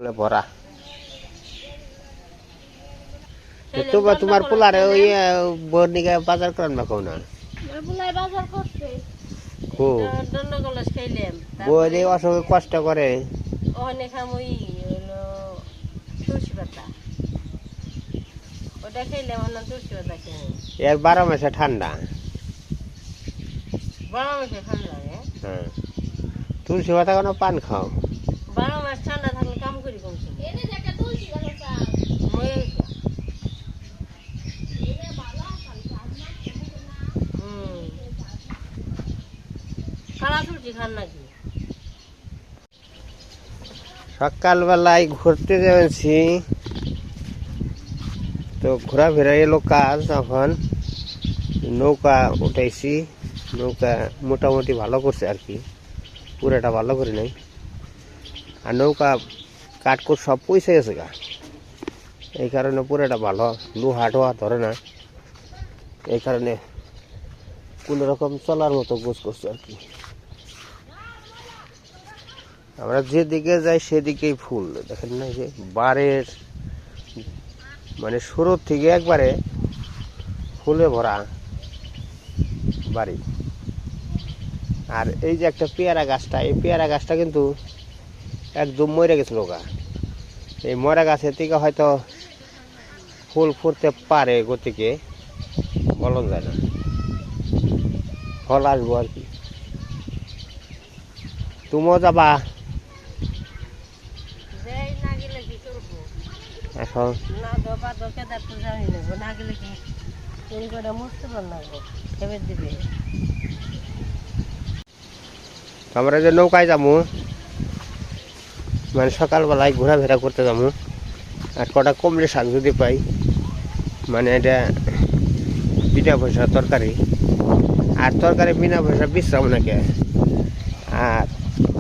ভরা তোমার পোলারে ওই বোর নিকে বাজার করেন না কোন বই অসংখ্য কষ্ট করে এর 12 মাসে ঠান্ডা। হ্যাঁ তুলসী পাতা কোনো পান খাও 12 মাস ঠান্ডা থাকলে কাম করি কম সকালবেলায় ঘুরতে যাচ্ছি তো ঘোরাফেরা এলো কাজ। তখন নৌকা উঠাইছি, নৌকা মোটামুটি ভালো করছে আর কি, পুরাটা ভালো করে নাই। আর নৌকা কাঠকুট সব পয়সা গেছে গা, এই কারণে পুরাটা ভালো, লোহা টোহা ধরে না, এই কারণে কোনো রকম চলার মতো গোছ করছে আর কি। আমরা যেদিকে যাই সেদিকেই ফুল, দেখেন না যে বারের মানে শুরু থেকে একবারে ফুলে ভরা বাড়ি। আর এই যে একটা পেয়ারা গাছটা, এই পেয়ারা গাছটা কিন্তু একদম মরে গেছিল গা। এই মরা গাছের থেকে হয়তো ফুল ফুটতে পারে গতিকে বলা যায় না, ফল আসবো আর কি। তুমিও যাবা এখন? আমরা যে নৌকায় যাবো, মানে সকালবেলায় ঘোরাফেরা করতে যাবো, আর কটা কমলে শাক যদি পাই, মানে এটা বিনা পয়সা তরকারি, আর তরকারি বিনা পয়সা বিশ্রাম নাকি। আর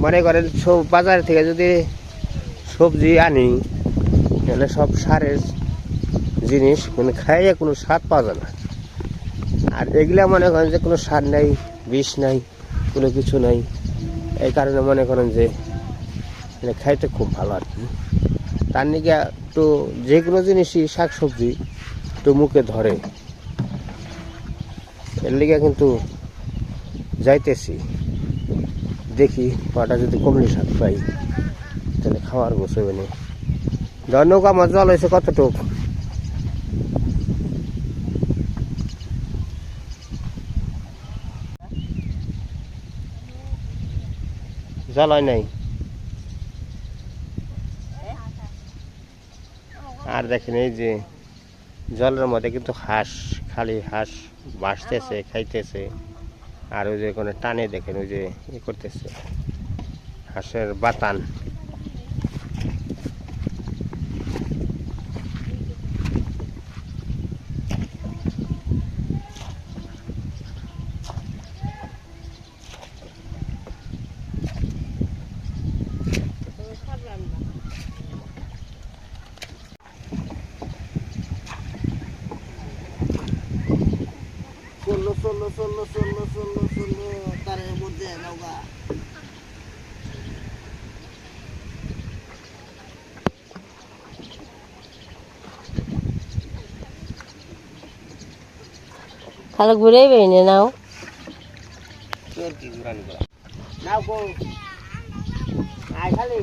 মনে করেন বাজার থেকে যদি সবজি আনি তাহলে সব সারের জিনিস, মানে খাইয়ে কোনো স্বাদ পাওয়া যায় না। আর এগুলা মনে করেন যে কোনো সার নাই, বিষ নাই, কোনো কিছু নাই, এই কারণে মনে করেন যে খাইতে খুব ভালো আর কি। তার নিকে একটু যে কোনো জিনিসই শাক সবজি একটু মুখে ধরে, এর লিগে কিন্তু যাইতেছি, দেখি কটা যদি কমলি শাক পাই তাহলে খাওয়ার বসবে না। নৌকা আমার জল হয়েছে কতটুক, জল হয় নাই। আর দেখেন এই যে জলের মধ্যে কিন্তু হাঁস, খালি হাঁস বাসতেছে, খাইতেছে। আর ওই যে কোনো টানে দেখেন ওই যে ই করতেছে, হাঁসের বাতান। তারের মধ্যে নৌকা খালি ঘুরেই বেরিয়ে নাও কি ঘুরানি করা নাও গো আয় খালি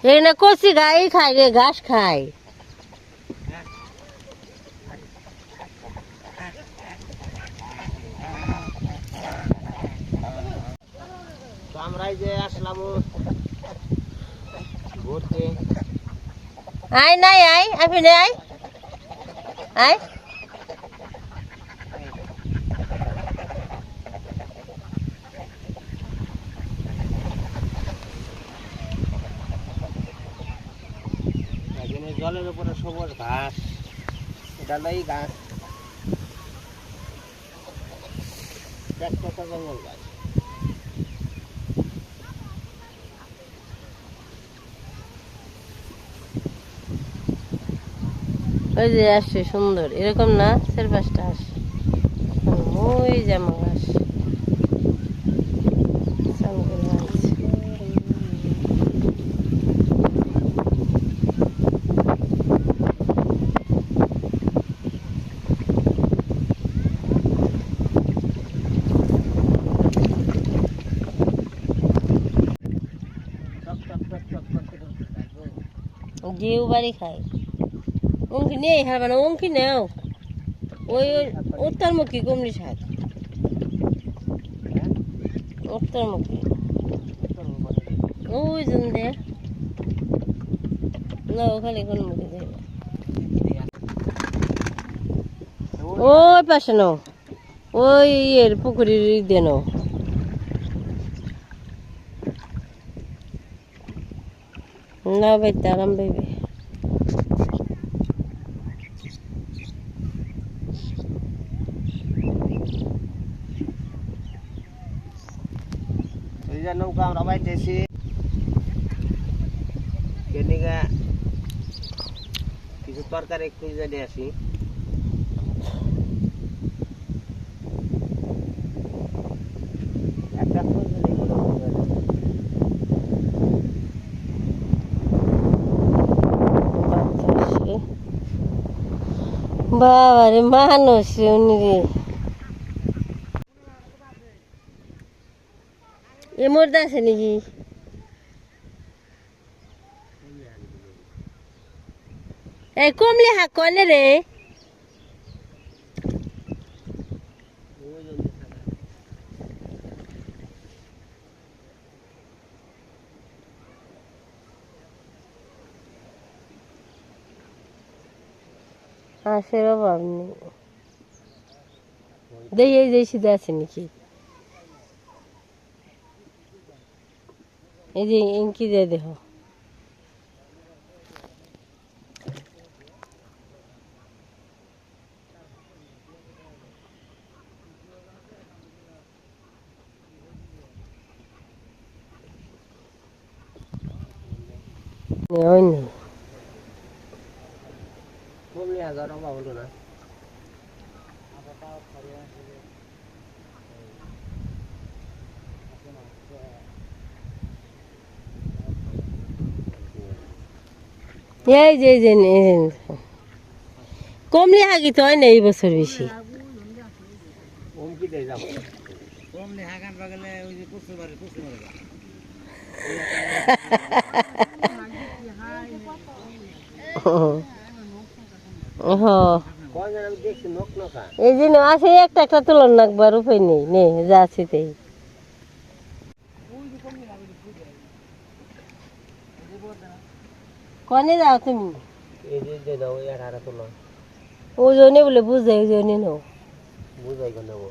এখানে কচি গাই খায় রে, ঘাস খায়। আমরাই যে আসলাম ঘুরতে। আয় নাই আয়, আপনি আয় আয়। জলের উপরে সবুজ ঘাস, এটা নাই ঘাস, কত জঙ্গল গাছ ওই যে আসছে সুন্দর এরকম না 4-5টা আসে ওই জামা গাছ গেউ বাড়ি খায় অঙ্কি নেই হারবা না অঙ্কি নেও ওই উত্তরমুখী কুমড়ি শাক উত্তরমুখী ওই জন দে না ওখানে কোন মুখে যাইবে ওই পাশে নাও ওই এর পুকুরের দিয়ে নাও না বাইতে আরাম পাইবে নৌকা আমরা বাইতেছি কেনিকা কিছু তরকারি একটু জানি আসি একটা বাবারে মানুষ উনি রে এ মর্দা আছে নাকি এই কমলি হাক কনে রে হাঁসের অভাব নেই দেখি এই যে সিধা আছে নাকি এই যে ইনকি দিয়ে দেখো ওই নেই কমলে হাজার অভাব হলো না এই যে কমলি হাগি তো হয় না এই বছর বেশি এই যে আছে একটা একটা তুলন নাকবার উপায় নেই নে যা আছে তাই কনে যাও তুমি ওজনে বলে বুঝাই ওজনে নাও বুঝাই নেবো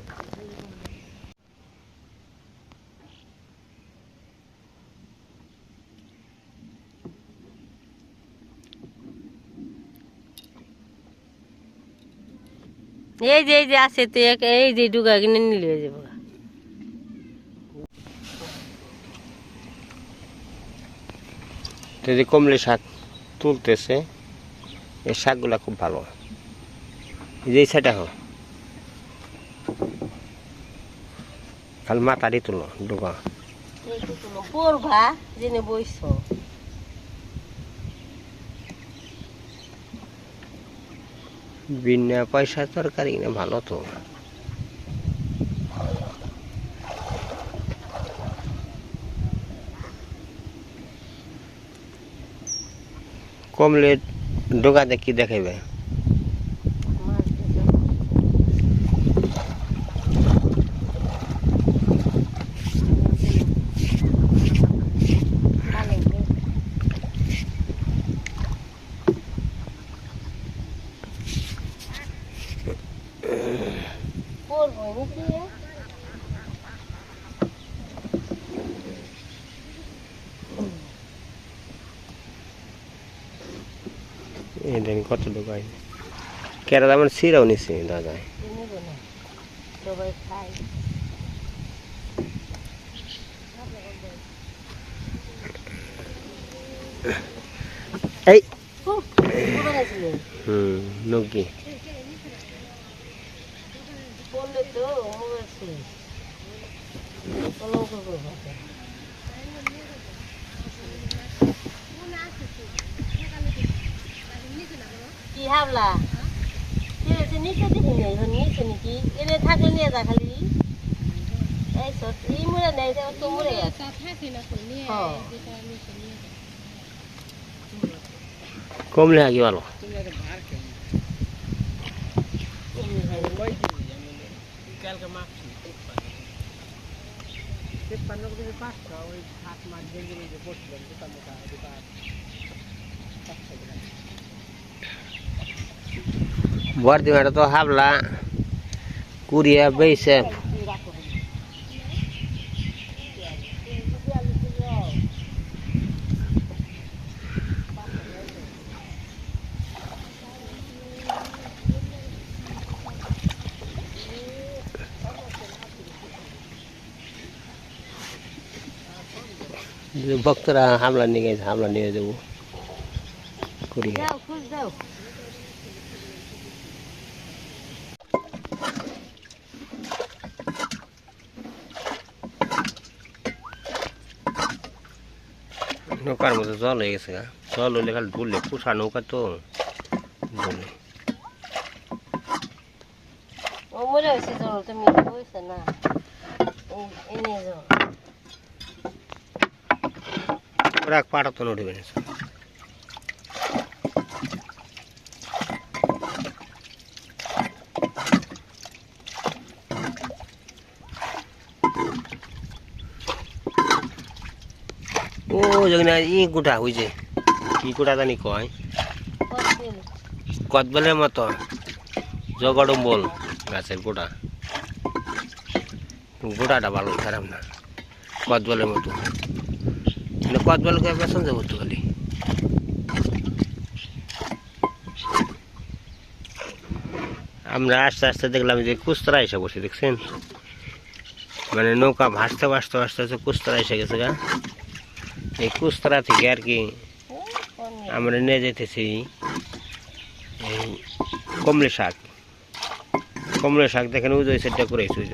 এই যে আছে তো এই যে ডুগা কিনে নিলে যাবো যে কমলি শাক তুলতেছে এই শাকগুলা খুব ভালো এই সাইডটা হোক খালি মাথারি তুলো ডুগা পড়বা জেনে বইছ বিনা পয়সা তরকারি না ভালো তো কমলে ডোগা দেখি দেখাইবে এই কত ডোগাই কেরা আমার সিরাও নিছে দাদা সবাই খায় এই হুম নকি বললে তো কি হাবলা নিচে দেখি নেই নিচে নাকি এনে থাকলে নিয়ে যা খালি এই সব এই মুড়ে নেই তো মুড়ে আছে কমলে আগে ভালো বর্দিমাটা তো হাবলা কুড়িয়া বেইছে ভক্তরা হামলা নিয়ে গেছে হামলা নিয়ে যাবো কুড়িয়া যাও খুঁজ যাও নৌকার মধ্যে জল হয়ে গেছে জল হইলে খালি ঢুললে পুষা নৌকা তো ঢুলে ও মরে হয়েছে জল তুমি হয়েছে না এনে যাও ওরা পাটা তো উঠবে না ও যেখানে ই গোটা হয়েছে ই গোটা জানি কয় কদবেলের মতো জগডম্বল গাছের গোটা গোটাটা ভালো খারাপ না কদবেলের মতো কদবেলকে বেসন যাবো তো খালি আমরা আস্তে আস্তে দেখলাম যে কুস্তরা এসে বসে দেখছেন মানে নৌকা ভাসতে ভাসতে ভাসতে ভাসতে কুস্তরা এসে গেছে গা এই কুস্তরা থেকে আর কি আমরা নিয়ে যেতেছি এই কমলে শাক দেখেন ওই সেটটা করেছি ওই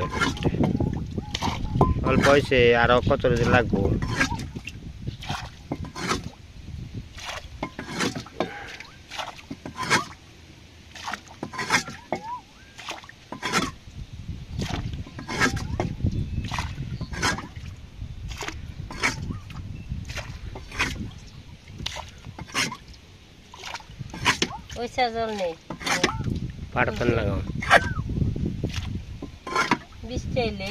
অল্প হয়েছে আরো কত লাগবো ওইসা জল নেই পাটাতন লাগাও বৃষ্টি এলে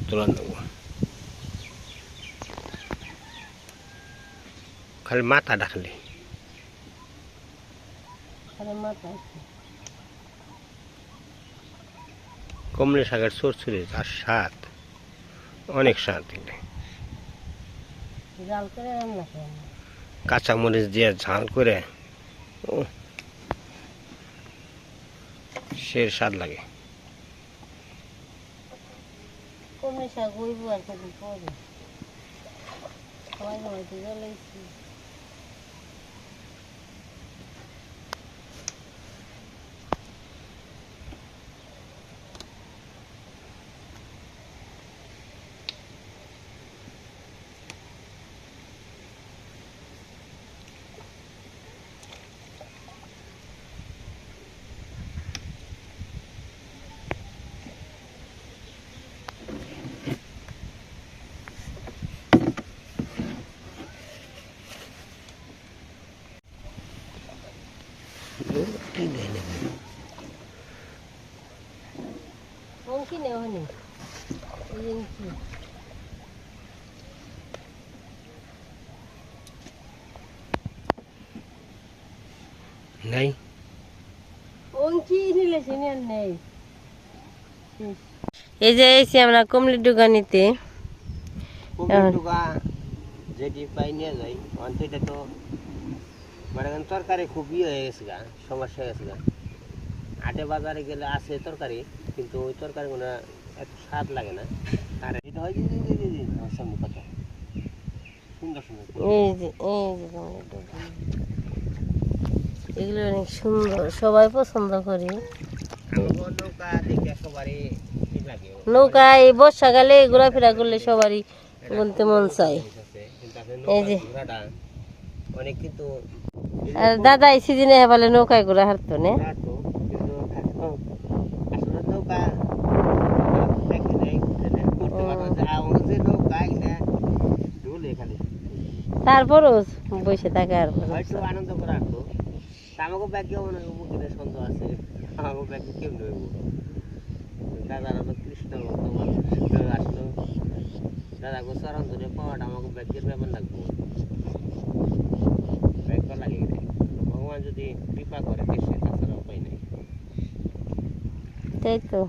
তোলা নেবো খালি মাথা ডাকলে কমলে শাকের চরচুরি আর স্বাদ অনেক স্বাদ জাল করে রান্না করেন কাঁচামরিচ দিয়ে ঝাল করে ও সে স্বাদ লাগে কমে শাক হইব আর কদিন পরে সবাই হয়তো জ্বলাইছি Mungkin ya ini. Ini. নাই অঙ্কি নিলে সিনে নেই এই যে এসে আমরা কমলি দোকানিতে যেটি পাই নিয়ে যাই অন্তটা তো মানে তরকারি খুব ইয়ে হয়ে গেছে গা সমস্যা হয়ে গেছে গা হাটে বাজারে গেলে আছে তরকারি কিন্তু ওই তরকারিগুলো এত স্বাদ লাগে না। আর এটা হয় যে আমার সামনে কত সুন্দর সুন্দর এই যে এগুলো অনেক সুন্দর, সবাই পছন্দ করি। আমার নৌকা দেখে সবারই ঠিক লাগে। নৌকায় বর্ষাকালে ঘোরাফেরা করলে সবারই গুনতে মন চায়। এই যে অনেক কিন্তু আর দাদা এই সিজনে বলে নৌকায় ঘোরা হারতো না। তারপরও বসে থাকে আর হয়তো আনন্দ করে আসতো। আমাকে ব্যাগেও মনে হয় মুখে সন্দেহ আছে, আমাকে ব্যাগে কেমন হইব। দাদার হলো কৃষ্ণ আসলো, দাদা গো চরণ ধরে পাওয়াটা আমাকে ব্যাগের ব্যাপার লাগবো, ব্যাগ লাগে। ভগবান যদি কৃপা করে দেশে, তাছাড়া উপায় নেই। তাই তো,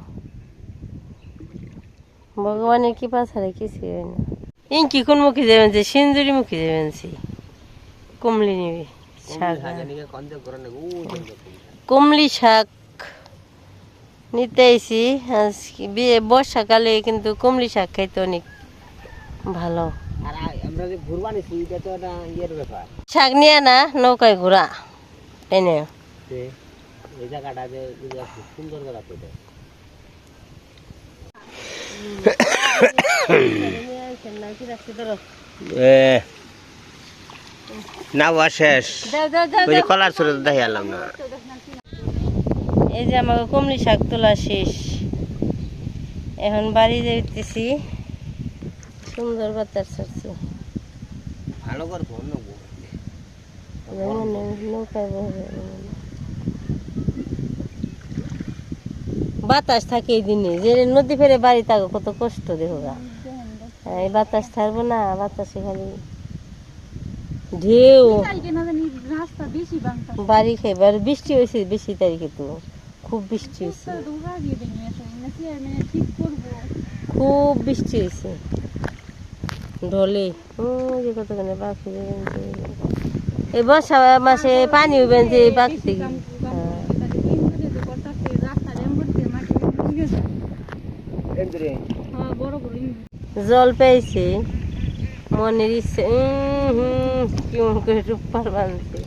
ভগবানের কৃপা ছাড়া কিছু হয় না। ইনকি কোন মুখে যাবেন, যে সিঞ্জুরি মুখে যাবেন, কমলি নিবি শাক, কমলি শাক নিতে আইছি বর্ষাকালে, কিন্তু কমলি শাক খাইতে অনেক ভালো। শাক নিয়ে না নৌকায় ঘোরা এনে এই জায়গাটা যে সুন্দর জায়গা তো না শেষ কলার ছোট দেখে এলাম না। এই যে আমাকে কমলি শাক তোলা শেষ, এখন বাড়ি যাইতেছি। সুন্দর বাতাস ছাড়ছে, ভালো করবো নৌকায় বাতাস থাকে এই দিনে, যে নদী ফেরে বাড়ি থাকে কত কষ্ট দেখো। এই বাতাস ছাড়বো না, বাতাসে খালি ঢেউ বাড়ি খাইবার। বৃষ্টি হয়েছে বেশি তারিখে, তো খুব বৃষ্টি হয়েছে, খুব বৃষ্টি হয়েছে ঢলে। কতখানে পাখি এই বর্ষা মাসে পানি হইবেন যে পাখি থেকে জল পেয়েছে, মনের ইচ্ছে কেমন করে রূপার বানছে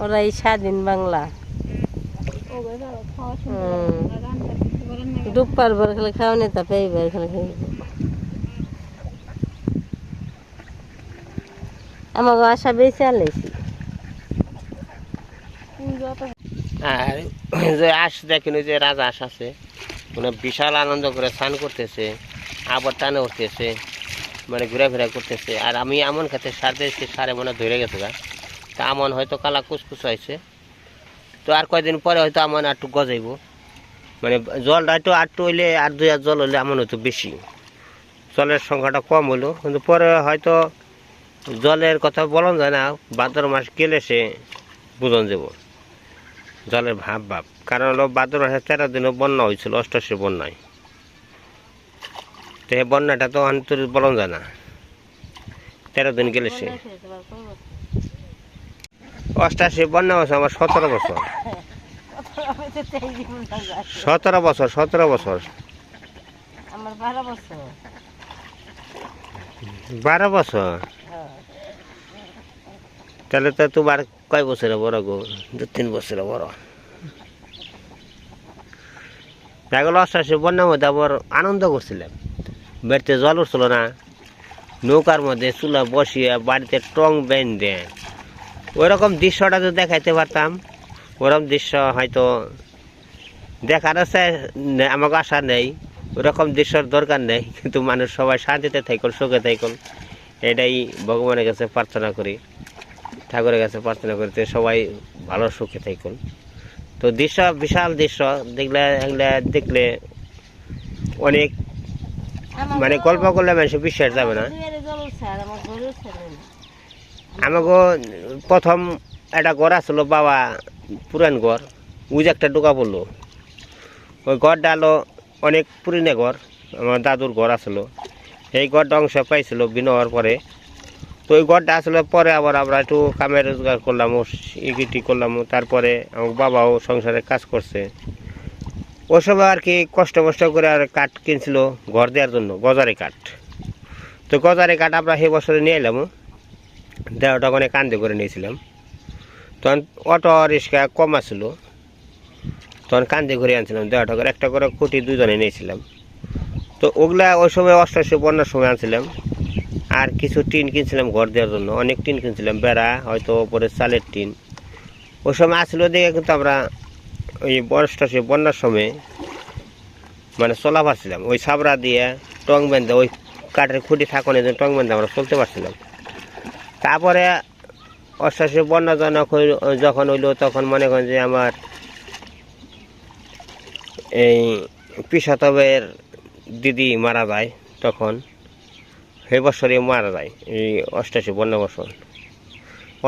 ওরা। এই স্বাধীন বাংলা ডুববার বার খেলে খাও নেতা পেয়েবার খেলে খাইব। আমাকে আশা বেশি আলাইছি। আর যে আস দেখেন, যে রাজা আস আছে, মানে বিশাল আনন্দ করে স্নান করতেছে, আবার টানে উঠতেছে, মানে ঘোরাফেরা করতেছে। আর আমি এমন খেতে সার দিয়েছি, সারে মনে ধরে গেছে গা, তা আমন হয়তো কালা কুচকুচ হয়েছে। তো আর কয়দিন পরে হয়তো আমন একটু গজাইব, মানে জলটা একটু আটটু হইলে, আর 2 হাত জল হইলে আমন হয়তো বেশি, জলের সংখ্যাটা কম হইলো। কিন্তু পরে হয়তো জলের কথা বলন যায় না, ভাদ্র মাস গেলে সে বুঝন যাব জলের ভাব। কারণ হলো ভাদ্র মাসে 13 দিনও বন্যা হয়েছিল, 88 বন্যায়। তো এই বন্যাটা তো অন্তর বলন যায় না, 13 দিন গেলে সে 88 বন্যা হয়েছে আমার 17 বছর। 17 বছর 17 বছর আমার 12 বছর 12 বছর। তাহলে তো তোমার কয় বছরে বড় গো? 2-3 বছরে বড়। এগুলো 88 বন্যার মধ্যে আবার আনন্দ করছিলাম, বাড়িতে জল উঠছিল না, নৌকার মধ্যে চুলা বসিয়ে বাড়িতে টং বেঁধে ওইরকম দৃশ্যটা যদি দেখাইতে পারতাম, ওরকম দৃশ্য হয়তো দেখার আছে আমাকে আশা নেই, ওরকম দৃশ্যর দরকার নেই। কিন্তু মানুষ সবাই শান্তিতে থাকল, সুখে থাকল, এটাই ভগবানের কাছে প্রার্থনা করি, ঠাকুরের কাছে প্রার্থনা করতে সবাই ভালো সুখে থাকল। তো দৃশ্য বিশাল দৃশ্য দেখলে অনেক, মানে গল্প করলে মানুষ বিশ্বাস যাবে না। আমাকে প্রথম একটা ঘর আসলো বাবা, পুরান ঘর, ওই যে একটা ঢোকা পড়লো, ওই ঘরটা হলো অনেক পুরনো ঘর, আমার দাদুর ঘর আসলো। এই ঘরটা অংশ পাইছিল বিন হওয়ার পরে। তো ওই ঘরটা আসলে পরে আবার আমরা একটু কামে রোজগার করলাম, ইগিটি করলাম। তারপরে আমার বাবাও সংসারে কাজ করছে, ওই সময় আর কি কষ্ট করে আর কাঠ কিনছিল ঘর দেওয়ার জন্য, গজারি কাঠ। তো গজারি কাঠ আমরা সেই বছরে নিয়ে এলাম, 1.5 টাকা করে কান্দে করে নিয়েছিলাম। তখন অটো রিক্সা কম আসছিল, তখন কান্দে করে আনছিলাম 1.5 টাকা করে, একটা করে খুঁটি দুজনে নিয়েছিলাম। তো ওগুলা ওই সময় 88 বন্যার সময় আনছিলাম। আর কিছু টিন কিনছিলাম ঘর দেওয়ার জন্য, অনেক টিন কিনছিলাম, বেড়া হয়তো ওপরে চালের টিন ওই সময় আসছিল দেখে কিন্তু আমরা ওই 88 বন্যার সময় মানে চলা পারছিলাম। ওই সাবরা দিয়ে টং বেঁধে, ওই কাঠের খুঁটি থাকনে টং বেঁধে আমরা চলতে পারছিলাম। তারপরে 88 বন্যা যখন হইলো তখন মনে করেন যে আমার এই পিসাতবের দিদি মারা যায়, তখন সেই বছরে মারা যায়, এই 88 বন্যা বছর।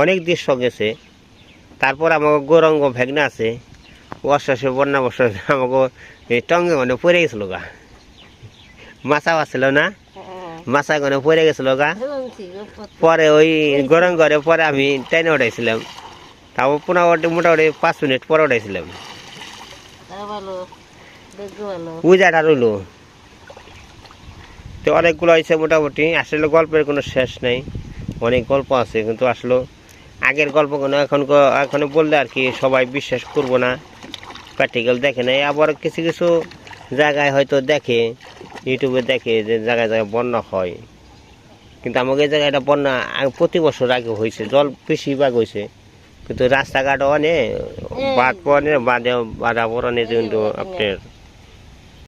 অনেক দৃশ্য গেছে। তারপর আমাকে গৌরঙ্গ ভেগনা আছে, 88 বন্যা বছর আমাকে এই টঙ্গে মানে পড়ে গেছিল গা, মাছা আসছিল না, মাছা মানে পড়ে গেছিল গা। পরে ওই গৌরঙ্গরে পরে আমি ট্রেনে উঠাইছিলাম, তারপর মোটামুটি 5 মিনিট পরে উঠাইছিলাম, পূজাটা রইল। তো অনেকগুলো হয়েছে মোটামুটি। আসলে গল্পের কোনো শেষ নেই, অনেক গল্প আছে, কিন্তু আসলে আগের গল্প কোনো এখন বললে আর কি সবাই বিশ্বাস করবো না, প্র্যাকটিক্যাল দেখে নাই। আবার কিছু কিছু জায়গায় হয়তো দেখে, ইউটিউবে দেখে যে জায়গায় জায়গায় বন্যা হয়, কিন্তু আমাকে এই জায়গায় এটা বন্যা প্রতি বছর আগে হয়েছে, জল বেশিরভাগ হয়েছে, কিন্তু রাস্তাঘাট অনেক বাদ পড়ে বাধা পড়ানে কিন্তু আপনার